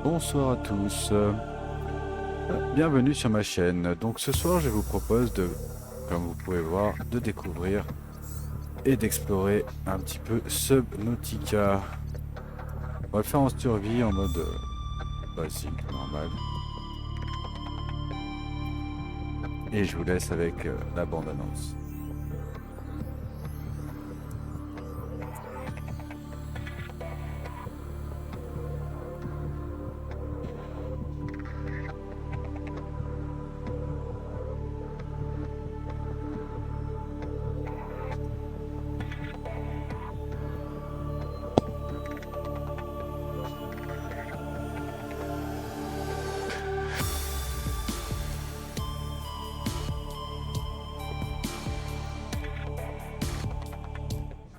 Bonsoir à tous, bienvenue sur ma chaîne. Donc ce soir je vous propose de, comme vous pouvez voir, de découvrir et d'explorer un petit peu Subnautica. On va le faire en survie en mode basique, normal. Et je vous laisse avec la bande-annonce.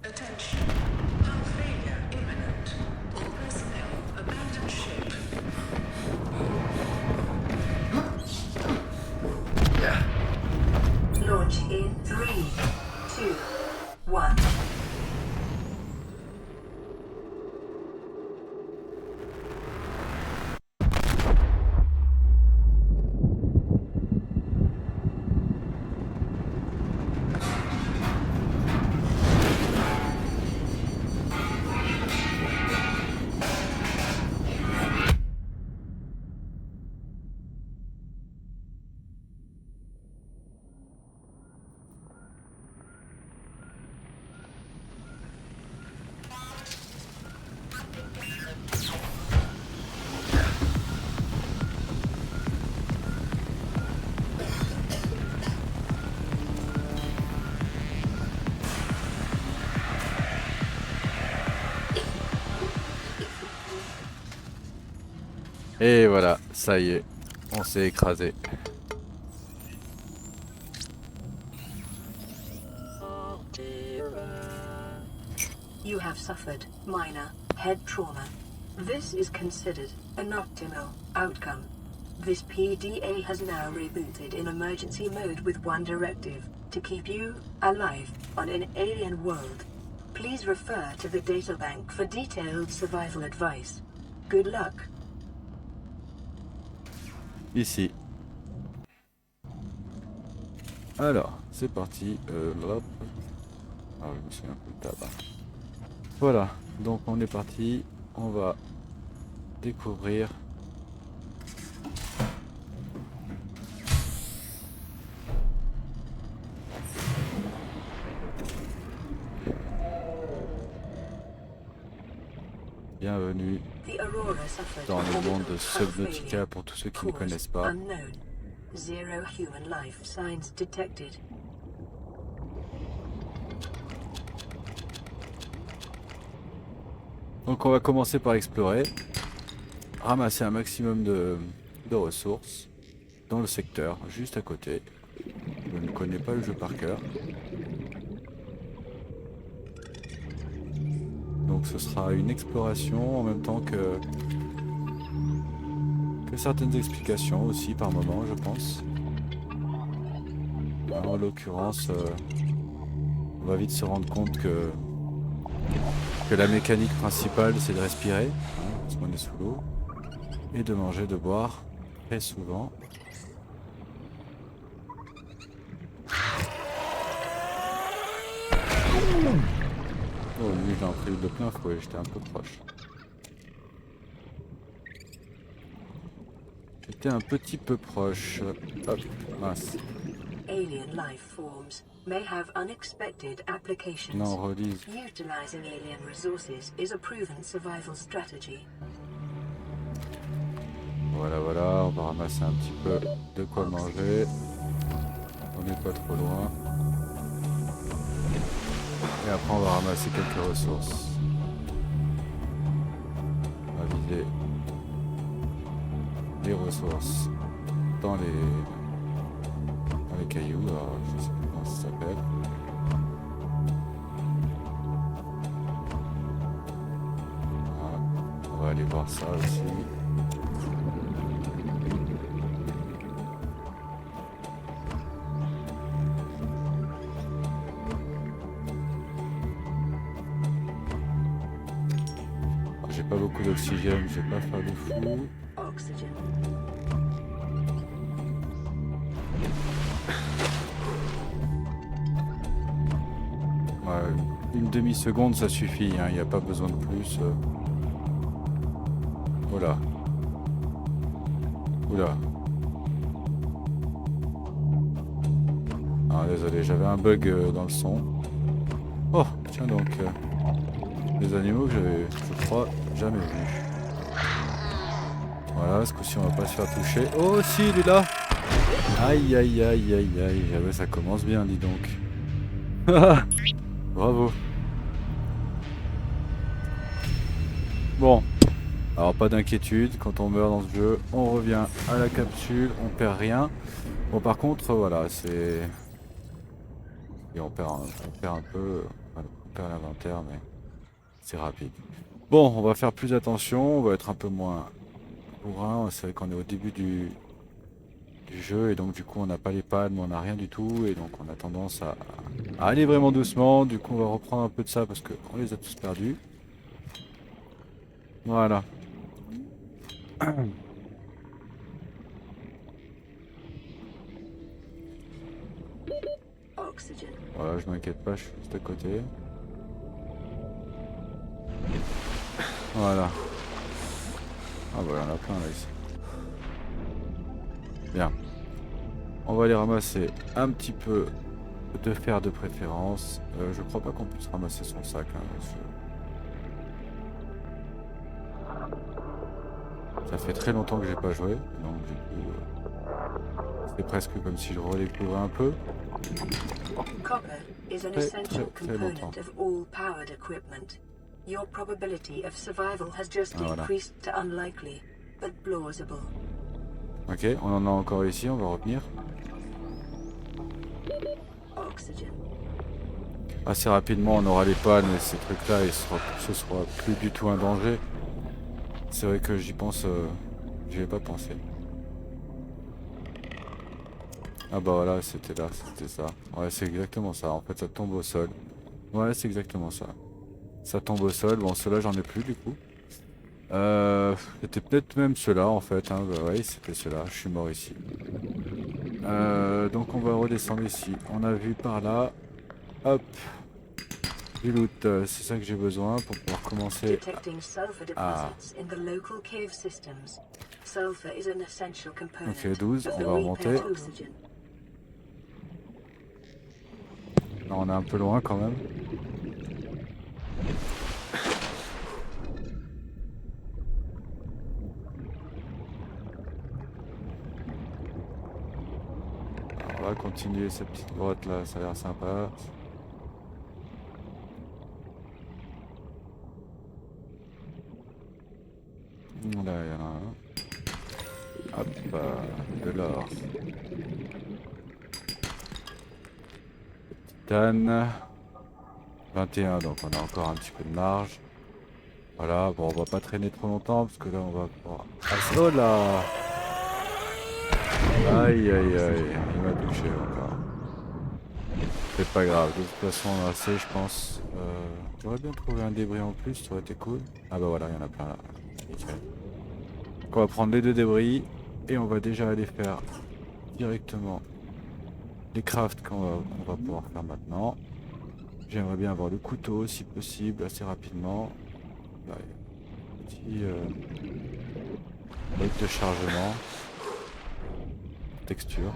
Attention. Hull failure imminent. All personnel abandon ship. Launch in 3, 2, 1. Et voilà, ça y est, on s'est écrasé. You have suffered minor head trauma. This is considered an optimal outcome. This PDA has now rebooted in emergency mode with one directive: to keep you alive on an alien world. Please refer to the databank for detailed survival advice. Good luck. Ici. Alors, c'est parti. Hop. Ah, je me souviens un peu de tabac. Voilà, donc on est parti. On va découvrir. Bienvenue The Aurora suffered dans le monde de hull Subnautica failure. pour tous ceux qui ne Cause connaissent pas. unknown. Zero human life signs detected. Donc on va commencer par explorer, ramasser un maximum de ressources dans le secteur juste à côté. Je ne connais pas le jeu par cœur. Donc ce sera une exploration en même temps que certaines explications aussi par moment, je pense. En l'occurrence, on va vite se rendre compte que la mécanique principale c'est de respirer, hein, parce qu'on est sous l'eau, et de manger, de boire très souvent. Oh lui j'en ai pris de plein fouet, j'étais un peu proche. J'étais un petit peu proche. Hop, mince. Alien life forms may have unexpected applications. Non, relise. Utilizing alien resources is a proven survival strategy. Voilà, voilà, on va ramasser un petit peu de quoi manger. On n'est pas trop loin. Et après on va ramasser quelques ressources. On va vider les ressources dans les cailloux. Alors je sais plus comment ça s'appelle. Voilà. On va aller voir ça aussi. J'ai pas beaucoup d'oxygène, je vais pas faire de fou. Oxygen. Ouais, une demi-seconde ça suffit, il n'y a pas besoin de plus. Voilà. Oula. Ah désolé, j'avais un bug dans le son. Oh, tiens donc. Des animaux que j'avais, je crois, jamais vus. Voilà, ce coup-ci on va pas se faire toucher. Oh si, il est là. Aïe aïe aïe aïe aïe. Ah ouais, ça commence bien, dis donc. Bravo. Bon. Alors pas d'inquiétude, quand on meurt dans ce jeu, on revient à la capsule, on perd rien. Bon par contre, voilà, c'est... Et on perd un peu... Voilà, on perd l'inventaire, mais c'est rapide. Bon, on va faire plus attention, on va être un peu moins bourrin. C'est vrai qu'on est au début du jeu et donc du coup on n'a pas les palmes, on n'a rien du tout. Et donc on a tendance à aller vraiment doucement. Du coup on va reprendre un peu de ça parce qu'on les a tous perdus. Voilà. Oxygen. Voilà, je m'inquiète pas, je suis juste à côté. Voilà. Ah bah il y en a plein là ici. Bien. On va aller ramasser un petit peu de fer de préférence. Je crois pas qu'on puisse ramasser son sac. Ça fait très longtemps que j'ai pas joué. Donc du coup, c'est presque comme si je redécouvrais un peu. Copper is an Très, essential très, très longtemps. component of all powered equipment. Your probability of survival has just Ah, voilà. increased to unlikely, but plausible. Ok, on en a encore ici, on va revenir. Oxygen. Assez rapidement, on aura les pannes et ces trucs-là, et ce sera plus du tout un danger. C'est vrai que j'y pense, j'y ai pas pensé. Ah bah voilà, c'était là, c'était ça. Ouais, c'est exactement ça. En fait, ça tombe au sol. Ouais, c'est exactement ça. Ça tombe au sol. Bon, ceux-là, j'en ai plus du coup. C'était peut-être même ceux-là en fait. Hein. Bah ouais, c'était ceux-là. Je suis mort ici. Donc on va redescendre ici. On a vu par là. Hop. Du loot. C'est ça que j'ai besoin pour pouvoir commencer Detecting sulfur à... deposits in the local cave systems. Sulfur is an essential component Ok, 12. of On the va remonter. repair oxygen. Là, on est un peu loin quand même. Alors, on va continuer cette petite grotte là, ça a l'air sympa. Là, il y en a un. Hop, de l'or. Titane. 21, donc on a encore un petit peu de marge. Voilà, bon, on va pas traîner trop longtemps parce que là, on va pouvoir... Ah, oh là! Aïe, aïe, aïe, il m'a touché encore. C'est pas grave, de toute façon, on a assez, je pense. J'aurais bien trouvé un débris en plus, ça aurait été cool. Ah bah voilà, il y en a plein là. Nickel. Donc on va prendre les deux débris et on va déjà aller faire directement les crafts qu'on va pouvoir faire maintenant. J'aimerais bien avoir le couteau si possible, assez rapidement. Là, il y a un petit bloc de chargement. Texture.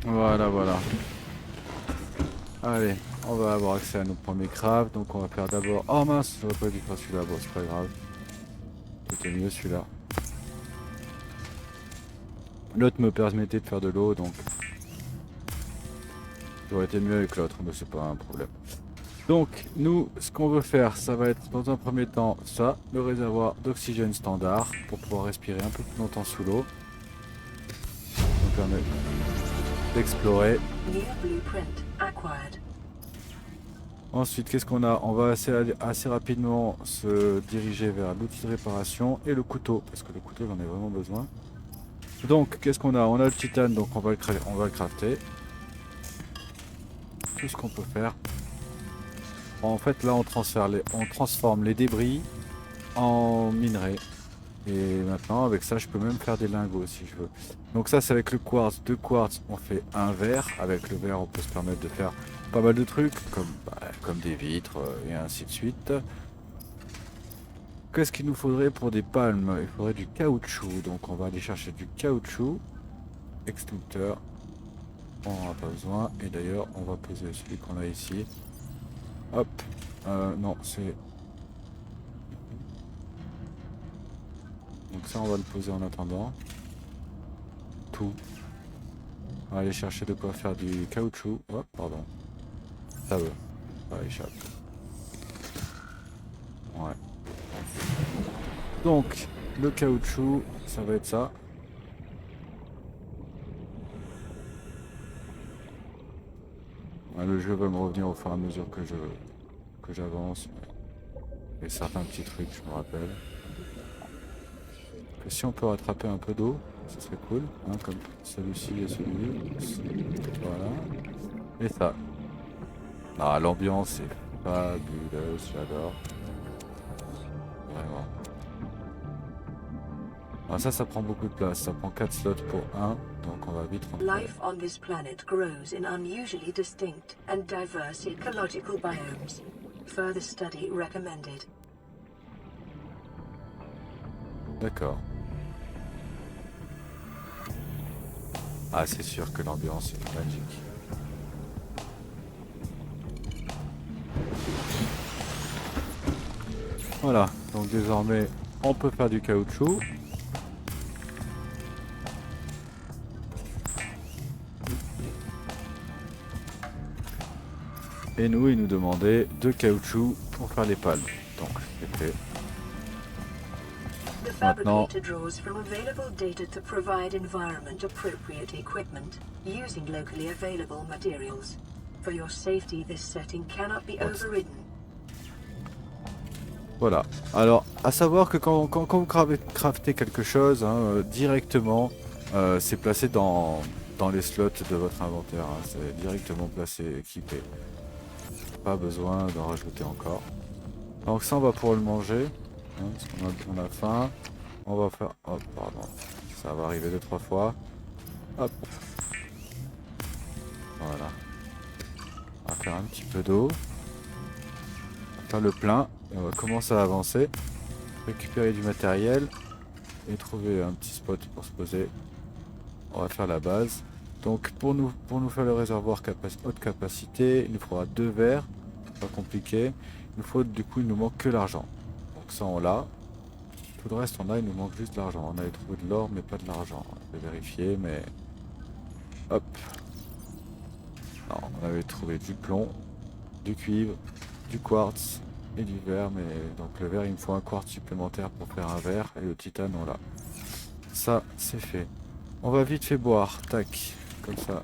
Voilà, voilà. Allez, on va avoir accès à nos premiers crafts. Donc on va faire d'abord... Oh mince, j'aurais pas dû faire celui-là. Bon, c'est pas grave. C'était mieux celui-là. L'autre me permettait de faire de l'eau, donc... Ça aurait été mieux avec l'autre, mais c'est pas un problème. Donc, nous, ce qu'on veut faire, ça va être dans un premier temps ça, le réservoir d'oxygène standard, pour pouvoir respirer un peu plus longtemps sous l'eau. Ça nous permet d'explorer. New blueprint acquired. Ensuite, qu'est-ce qu'on a? On va assez rapidement se diriger vers l'outil de réparation et le couteau, parce que le couteau, j'en ai vraiment besoin. Donc, qu'est-ce qu'on a? On a le titane, donc on va le crafter. Tout ce qu'on peut faire. En fait, là, on transforme les débris en minerais. Et maintenant, avec ça, je peux même faire des lingots si je veux. Donc ça, c'est avec le quartz. De quartz, on fait un verre. Avec le verre, on peut se permettre de faire pas mal de trucs, comme des vitres et ainsi de suite. Qu'est-ce qu'il nous faudrait pour des palmes? Il faudrait du caoutchouc. Donc on va aller chercher du caoutchouc. Extincteur. On n'en a pas besoin. Et d'ailleurs, on va poser celui qu'on a ici. Hop. Non, c'est... Donc ça, on va le poser en attendant. Tout. On va aller chercher de quoi faire du caoutchouc. Oh, pardon. Ça veut. Ça échappe. Ouais. Donc, le caoutchouc, ça va être ça. Ouais, le jeu va me revenir au fur et à mesure que j'avance. Et certains petits trucs, je me rappelle. Que si on peut rattraper un peu d'eau, ce serait cool. Hein, comme celui-ci et celui-ci. Voilà. Et ça. Ah, l'ambiance est fabuleuse, j'adore. Vraiment. Ah, ça prend beaucoup de place. Ça prend 4 slots pour 1. Donc on va vite rentrer. Life on this planet grows in unusually distinct and diverse ecological biomes. Further study recommended. D'accord. Ah, c'est sûr que l'ambiance est magique. Voilà, donc désormais on peut faire du caoutchouc. Et nous, il nous demandait de caoutchouc pour faire les palmes. Donc c'est fait. The fabricator draws from available data to provide environment appropriate equipment using locally available materials. For your safety, this setting cannot be overridden. Voilà. Alors, à savoir que quand vous craftez quelque chose, hein, directement, c'est placé dans les slots de votre inventaire. Hein, c'est directement placé, équipé. Pas besoin d'en rajouter encore. Donc ça, on va pouvoir le manger. Hein, parce qu'on a faim. On va faire... Hop, pardon. Ça va arriver 2-3 fois. Hop. Voilà. On va faire un petit peu d'eau. On va faire le plein. Et on va commencer à avancer. Récupérer du matériel. Et trouver un petit spot pour se poser. On va faire la base. Donc pour nous faire le réservoir haute capacité, il nous faudra 2 verres. Pas compliqué. Il nous faut, du coup, il nous manque que l'argent. Donc ça on l'a. Tout le reste on a, il nous manque juste de l'argent. On avait trouvé de l'or mais pas de l'argent. Je vais vérifier mais... Hop. Non, on avait trouvé du plomb, du cuivre, du quartz et du verre. Mais donc le verre il me faut un quartz supplémentaire pour faire un verre. Et le titane on l'a. Ça c'est fait. On va vite fait boire. Tac. Comme ça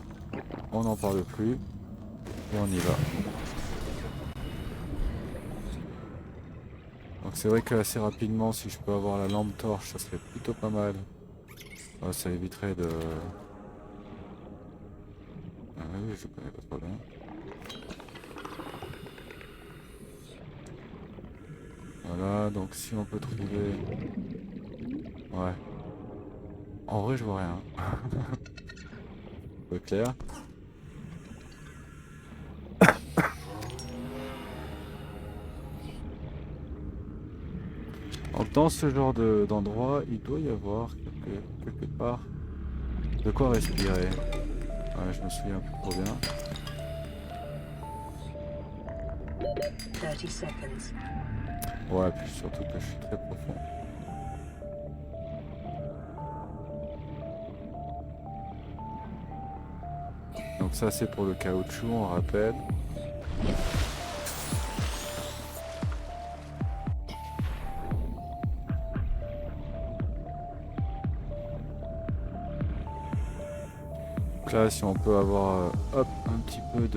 on n'en parle plus. Et on y va. Donc c'est vrai que assez rapidement, si je peux avoir la lampe torche, ça serait plutôt pas mal. Ouais, ça éviterait de... Ah oui, je connais pas trop bien. Voilà, donc si on peut trouver... Ouais. En vrai, je vois rien. Peu clair. Donc dans ce genre d'endroit, il doit y avoir quelque part de quoi respirer. Ouais, je me souviens plus trop bien. 30 seconds. Ouais, puis surtout que je suis très profond. Donc ça c'est pour le caoutchouc, on rappelle. Donc là si on peut avoir hop un petit peu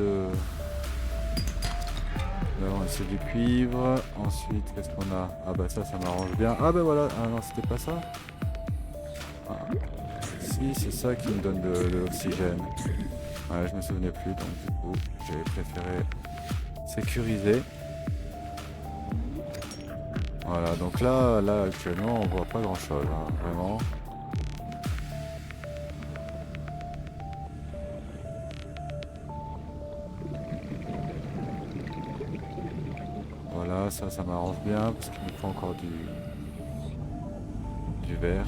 Là on essaie du cuivre. Ensuite qu'est-ce qu'on a? Ah bah ça m'arrange bien. Ah bah voilà, ah non c'était pas ça. Ah. Si c'est ça qui me donne de l'oxygène. Ouais je me souvenais plus donc du coup j'ai préféré sécuriser. Voilà donc là actuellement on voit pas grand chose hein, vraiment. Voilà, ça m'arrange bien parce qu'il me faut encore du verre.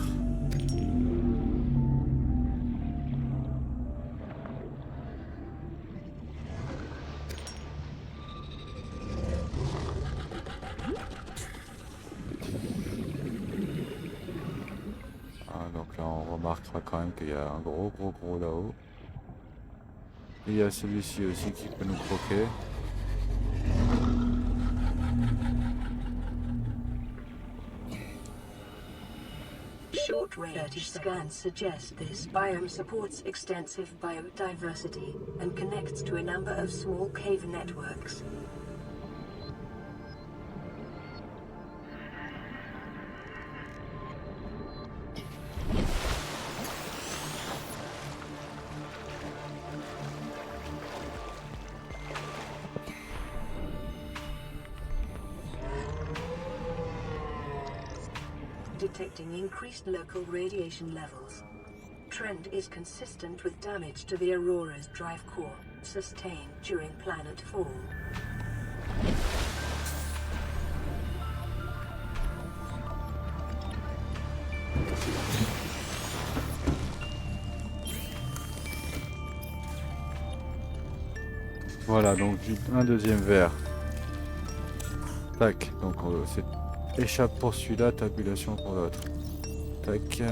Ah, donc là, on remarquera quand même qu'il y a un gros là-haut. Et il y a celui-ci aussi qui peut nous croquer. Short-range scans suggest this biome supports extensive biodiversity and connects to a number of small cave networks. Detecting increased local radiation levels. Trend is consistent with damage to the Aurora's drive core, sustained during planet fall. Voilà, donc un deuxième verre. Tac, donc c'est échappe pour celui-là, tabulation pour l'autre. Tac,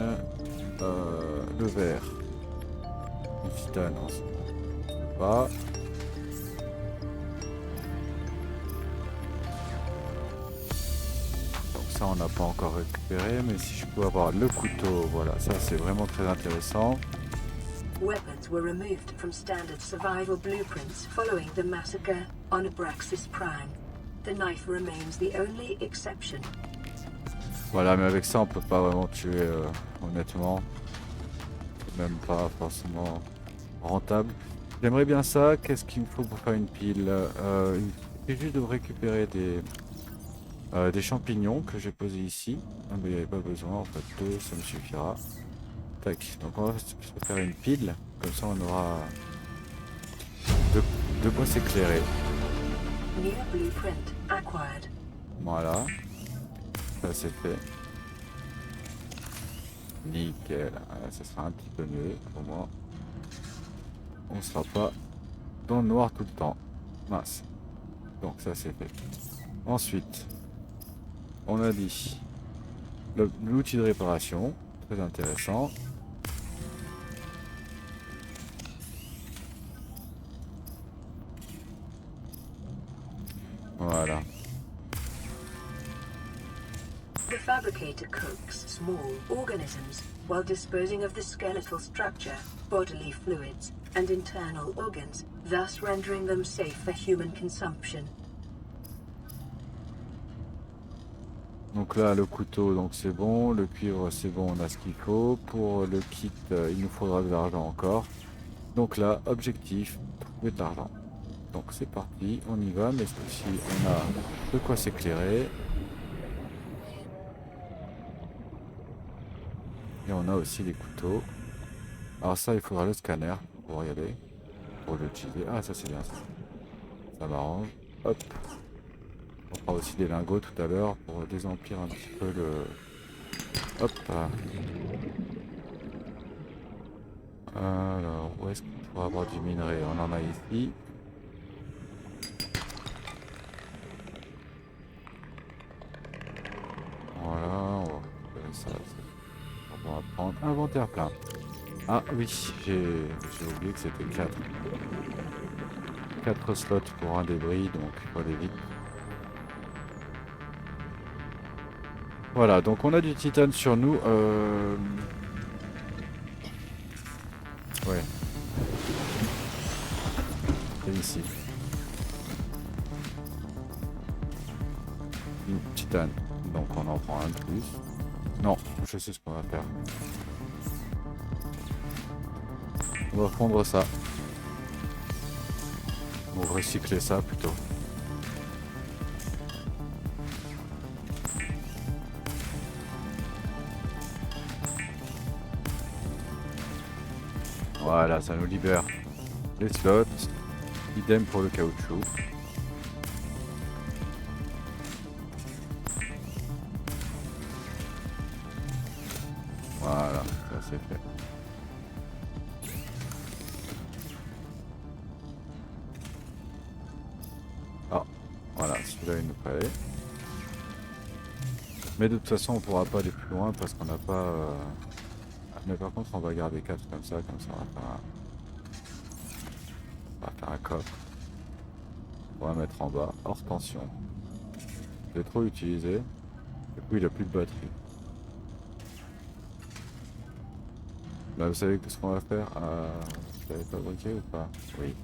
le verre. Le titane, non, c'est pas. Donc ça, on n'a pas encore récupéré, mais si je peux avoir le couteau, voilà, ça c'est vraiment très intéressant. Weapons were removed from standard survival blueprints following the massacre on Abraxas Prime. The knife remains the only exception. Voilà, mais avec ça, on peut pas vraiment tuer, honnêtement. Même pas forcément rentable. J'aimerais bien ça. Qu'est-ce qu'il me faut pour faire une pile? Il suffit juste de récupérer des champignons que j'ai posés ici. Ah, mais il n'y avait pas besoin, en fait, 2, ça me suffira. Tac, donc on va se faire une pile. Comme ça, on aura de quoi s'éclairer. New blueprint acquired. Voilà. Ça c'est fait. Nickel. Voilà, ça sera un petit peu mieux pour moi. On sera pas dans le noir tout le temps. Mince. Donc ça c'est fait. Ensuite, on a dit l'outil de réparation. Très intéressant. Voilà. The fabricator cooks small organisms while disposing of the skeletal structure, bodily fluids, and internal organs, thus rendering them safe for human consumption. Donc là le couteau donc c'est bon, le cuivre c'est bon, on a ce qu'il faut. Pour le kit il nous faudra de l'argent encore. Donc là objectif, trouver de l'argent. Donc c'est parti, on y va, mais cette fois-ci on a de quoi s'éclairer. Et on a aussi les couteaux. Alors ça il faudra le scanner pour y aller, pour l'utiliser. Ah ça c'est bien ça. Ça m'arrange. Hop. On fera aussi des lingots tout à l'heure pour désemplir un petit peu le... Hop. Alors où est-ce qu'on pourra avoir du minerai? On en a ici. Voilà, on va récupérer ça. On va prendre inventaire plein. Ah oui, j'ai oublié que c'était 4 slots pour un débris, donc il faut aller vite. Voilà, donc on a du titane sur nous. Ouais. C'est ici. Une titane. Donc on en prend un de plus. Non, je sais ce qu'on va faire. On va prendre ça. Ou recycler ça plutôt. Voilà, ça nous libère les slots. Idem pour le caoutchouc. Voilà, ça c'est fait. Ah, voilà, celui-là il nous fallait. Mais de toute façon on pourra pas aller plus loin parce qu'on n'a pas... Mais par contre on va garder 4 comme ça on va faire un coffre. On va mettre en bas, hors tension. Je l'ai trop utilisé. Du coup il a plus de batterie. Là vous savez ce qu'on va faire. Vous l'avez fabriqué ou pas? Oui.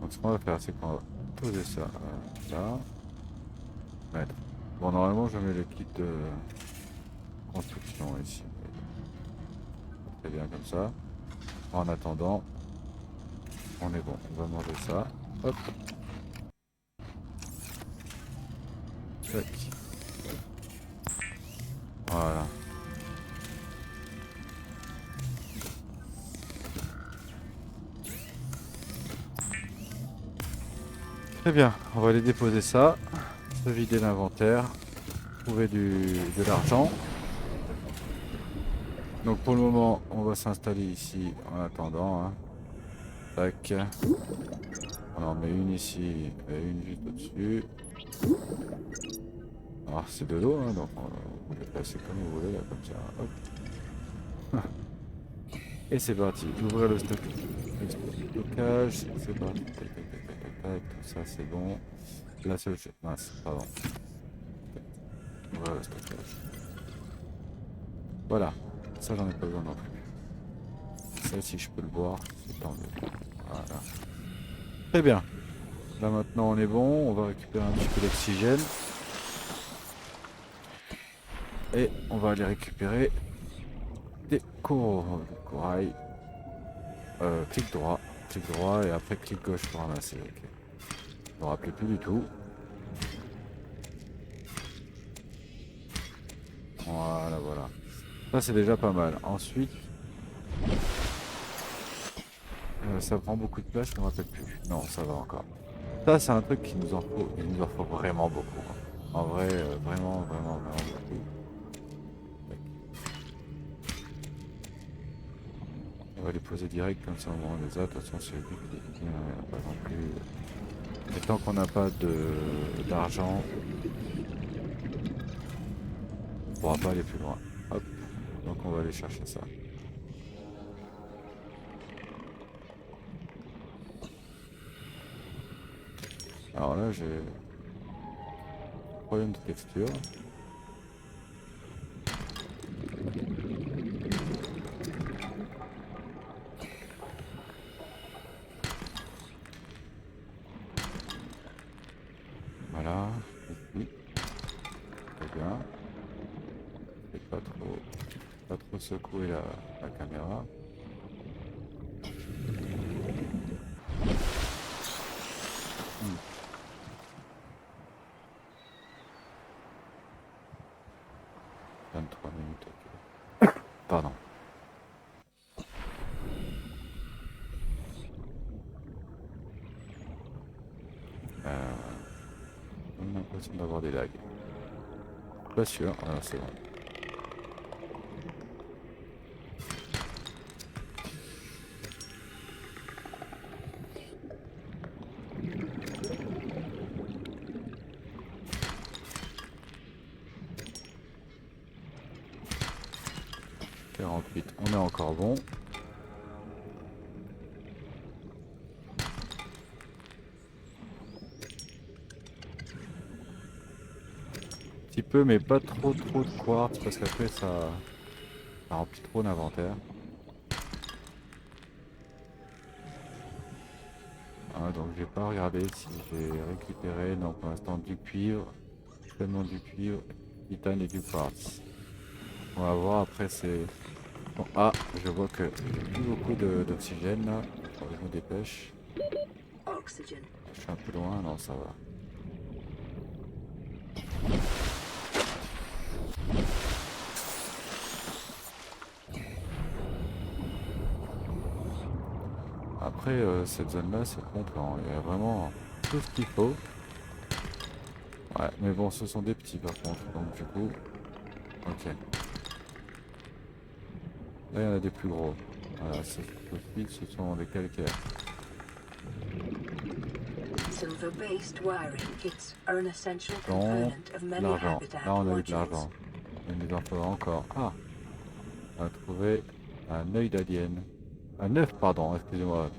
Donc ce qu'on va faire c'est qu'on va poser ça là. Mettre. Bon normalement je mets le kit de construction ici. Très bien comme ça. En attendant, on est bon. On va manger ça. Hop. Tac. Voilà. Très bien. On va aller déposer ça. Se vider l'inventaire. Trouver de l'argent. Donc pour le moment, on va s'installer ici en attendant. Hein. Tac. On en met une ici et une juste au-dessus. Alors c'est de l'eau, hein, donc on peut passer comme vous voulez, là, comme ça. Hop. Et c'est parti. Ouvrir le stockage. C'est parti. Tac, tac, tac, tac, tac, tac. Tout ça c'est bon. La seule chose. Mince, pardon. Ouvrir le stockage. Voilà. Ça j'en ai pas besoin non plus. Ça si je peux le boire, c'est tant mieux. Voilà. Très bien. Là maintenant on est bon. On va récupérer un petit peu d'oxygène. Et on va aller récupérer des coraux, des corail. Clic droit et après clic gauche pour ramasser. Ok. Je me rappelais plus du tout. Voilà, voilà. Ça c'est déjà pas mal. Ensuite, ça prend beaucoup de place, je me rappelle plus. Non, ça va encore. Ça c'est un truc qui nous en faut. Il nous en faut vraiment beaucoup. Hein. En vrai, vraiment beaucoup. On va les poser direct comme ça au moment des autres. De toute façon, c'est lui qui n'a pas non plus. Et tant qu'on n'a pas d'argent, on pourra pas aller plus loin. Hop. Donc on va aller chercher ça. Alors là, j'ai problème de texture. Voilà, ici. Très bien. Et pas trop secouer la caméra. Hmm. 23 minutes, ok. Pardon. On a l'impression d'avoir des lags. Pas sûr, voilà, c'est bon. On est encore bon. Un petit peu, mais pas trop de quartz parce qu'après ça remplit trop l'inventaire. Ah, donc j'ai pas regardé si j'ai récupéré. Non, pour l'instant du cuivre. pleinement du cuivre, du titane et du quartz. On va voir après c'est... Bon, ah, je vois que j'ai plus beaucoup d'oxygène là. Faut que je me dépêche. Oxygen. Je suis un peu loin, non ça va. Après cette zone là c'est bon plan, il y a vraiment tout ce qu'il faut. Ouais, mais bon ce sont des petits par contre, donc du coup... Ok. Là il y en a des plus gros. Voilà, ce sont des calcaires. Silver-based wiring kits are an essential Donc, component of many l'argent. habitat Là on a eu de modules. l'argent. Il nous en faudra encore. Ah, on a trouvé un œil d'alien. Un œuf, pardon, excusez-moi.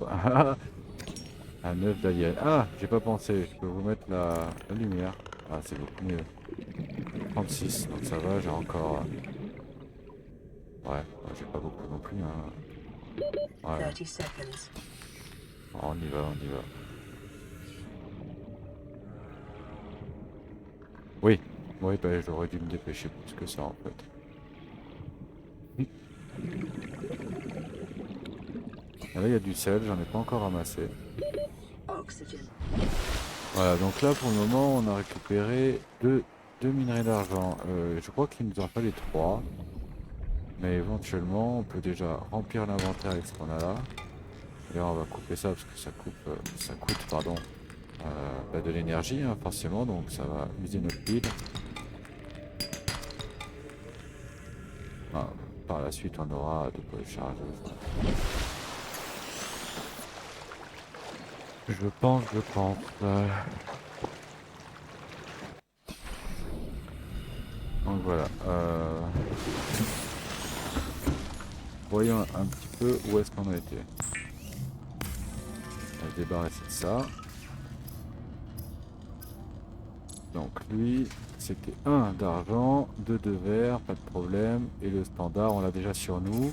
Un œuf d'alien. Ah, j'ai pas pensé. Je peux vous mettre la lumière. Ah, c'est beaucoup mieux. 36, donc ça va, j'ai encore... Ouais, j'ai pas beaucoup non plus. Hein. Ouais, 30 seconds. on y va, on y va. Oui, oui, bah, j'aurais dû me dépêcher plus que ça en fait. Et là, il y a du sel, j'en ai pas encore ramassé. Oxygen. Voilà, donc là pour le moment, on a récupéré deux minerais d'argent. Je crois qu'il nous en fallait 3. Mais éventuellement, on peut déjà remplir l'inventaire avec ce qu'on a là. D'ailleurs, on va couper ça parce que ça coûte, pardon, de l'énergie, hein, forcément, donc ça va user notre pile. Ah, par la suite, on aura de quoi charger. Je pense. Donc voilà. Voyons un petit peu où est-ce qu'on a été. On va se débarrasser de ça. Donc lui, c'était 1 d'argent, 2 de verre, pas de problème. Et le standard, on l'a déjà sur nous.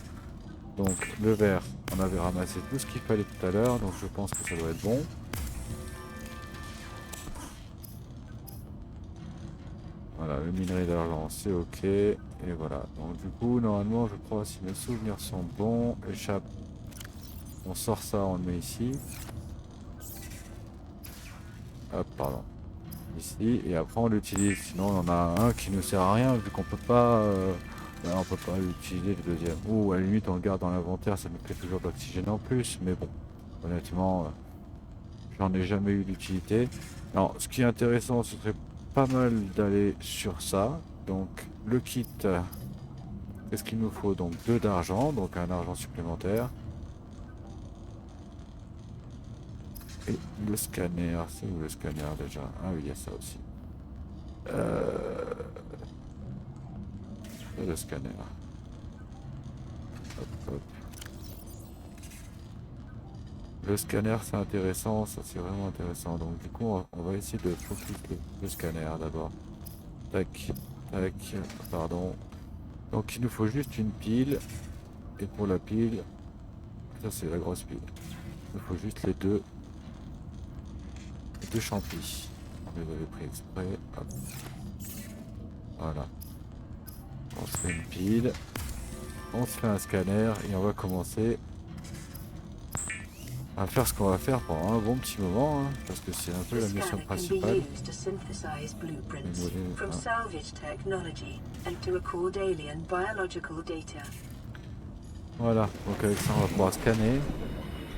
Donc le verre, on avait ramassé tout ce qu'il fallait tout à l'heure, donc je pense que ça doit être bon. Voilà, le minerai d'argent, c'est ok. Et voilà, donc du coup, normalement, je crois, si mes souvenirs sont bons, échappe. On sort ça, on le met ici. Hop, pardon. Ici, et après on l'utilise. Sinon, on en a un qui ne sert à rien, vu qu'on peut pas... on peut pas utiliser le deuxième. Ou à la limite, on le garde dans l'inventaire, ça nous fait toujours de l'oxygène en plus. Mais bon, honnêtement, j'en ai jamais eu d'utilité. Alors, ce qui est intéressant, ce serait pas mal d'aller sur ça. Donc, le kit, qu'est-ce qu'il nous faut? Donc, 2 d'argent, donc un argent supplémentaire. Et le scanner, c'est où le scanner déjà? Ah oui, il y a ça aussi. Le scanner. Hop, hop. Le scanner c'est intéressant, ça c'est vraiment intéressant. Donc du coup on va essayer de focus le scanner d'abord. Tac, tac, pardon. Donc il nous faut juste une pile. Et pour la pile, ça c'est la grosse pile. Il nous faut juste les deux champis. On les avait pris exprès. Hop. Voilà. On se fait une pile. On se fait un scanner et on va commencer à faire ce qu'on va faire pendant un bon petit moment, hein, parce que c'est un peu la mission principale. Voilà, donc avec ça on va pouvoir scanner,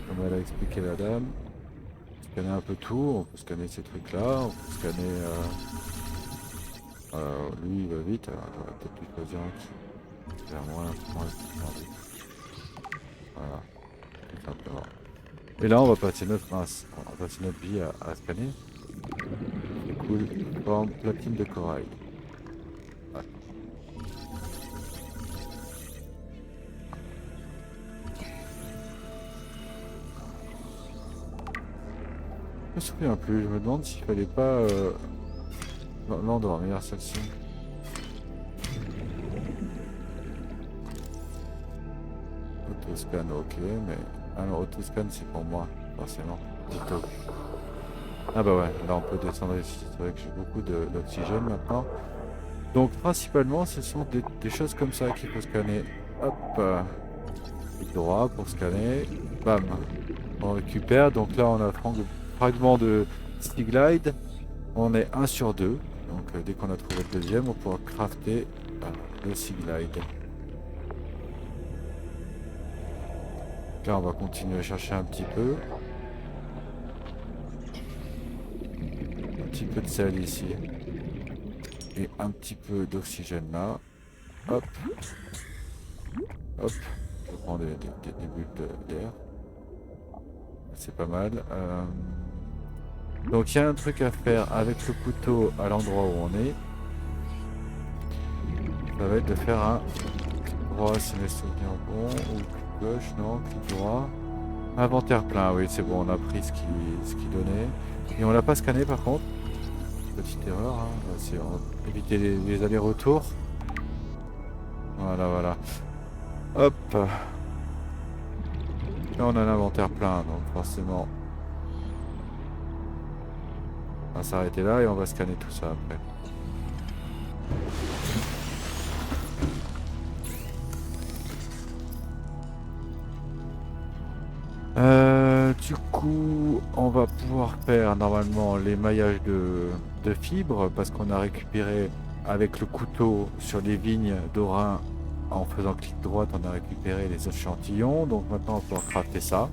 comme elle a expliqué la dame. Scanner un peu tout, on peut scanner ces trucs là, on peut scanner... lui il va vite, alors on va peut-être lui choisir un qui va moins vite. Voilà, tout simplement. Et là on va passer notre vie à scanner. C'est cool, forme platine de corail. Ouais. Je me souviens plus, je me demande s'il fallait pas l'endormir celle-ci. Autoscan ok, mais... Ah non, autoscan c'est pour moi, forcément. Auto. Ah bah ouais, là on peut descendre ici. C'est vrai que j'ai beaucoup d'oxygène maintenant. Donc principalement ce sont des choses comme ça qu'il faut scanner. Hop, clic droit pour scanner. Bam, on récupère. Donc là on a fragment de Sea Glide. On est 1 sur 2. Donc dès qu'on a trouvé le deuxième, on pourra crafter le Sea Glide. Là on va continuer à chercher un petit peu. Un petit peu de sel ici. Et un petit peu d'oxygène là. Hop. Hop. Je prends des bulles d'air. C'est pas mal. Donc il y a un truc à faire avec le couteau à l'endroit où on est. Ça va être de faire un clic droit si mes souvenirs bons. Ou clic gauche, non, clic droit. Inventaire plein, oui c'est bon, on a pris ce qui donnait. Et on l'a pas scanné par contre. Petite erreur, hein. C'est éviter les allers-retours. Voilà, voilà. Hop. Là on a l'inventaire plein, donc forcément on va s'arrêter là et on va scanner tout ça après. Du coup, on va pouvoir faire normalement l'émaillage de fibres parce qu'on a récupéré avec le couteau sur les vignes d'Orin. En faisant clic droit, on a récupéré les échantillons. Donc maintenant, on va pouvoir crafter ça.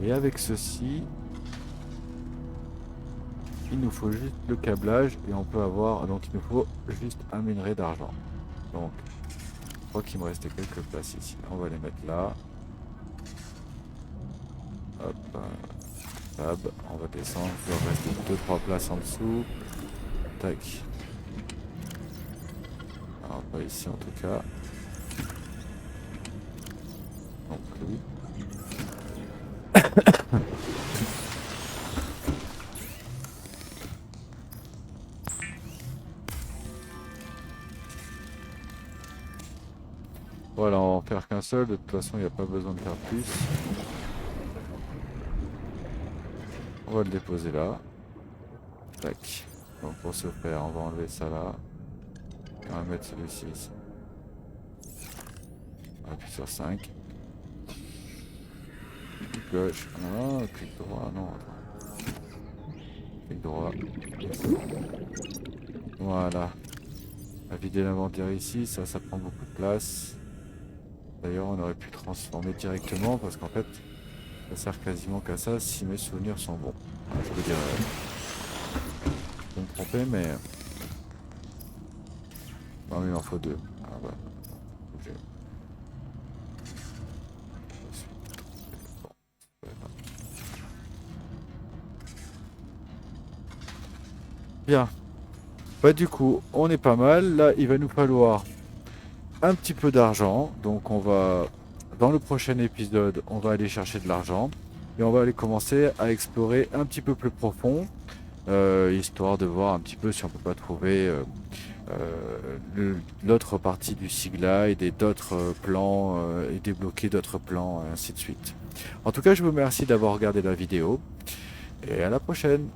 Et avec ceci, il nous faut juste le câblage et on peut avoir. Donc il nous faut juste un minerai d'argent. Donc je crois qu'il me restait quelques places ici. On va les mettre là. Hop. Tab. On va descendre. Il va rester 2-3 places en dessous. Tac. Alors pas ici en tout cas. Non plus. Voilà, on va en faire qu'un seul. De toute façon, il n'y a pas besoin de faire plus. On va le déposer là. Tac. Donc pour ce faire, on va enlever ça là. Et on va mettre celui-ci ici. On appuie sur 5. Clic gauche. Non, clic droit. Non. Clic droit. Voilà. On va vider l'inventaire ici. Ça prend beaucoup de place. D'ailleurs, on aurait pu transformer directement parce qu'en fait, ça sert quasiment qu'à ça si mes souvenirs sont bons. Je peux dire, je peux me tromper, mais non, mais il en faut 2. Ah, voilà. Bien. Bah du coup, on est pas mal. Là, il va nous falloir un petit peu d'argent. Donc on va, dans le prochain épisode, on va aller chercher de l'argent. Et on va aller commencer à explorer un petit peu plus profond. Histoire de voir un petit peu si on peut pas trouver l'autre partie du Sea Glide et d'autres plans et débloquer d'autres plans, et ainsi de suite. En tout cas, je vous remercie d'avoir regardé la vidéo. Et à la prochaine!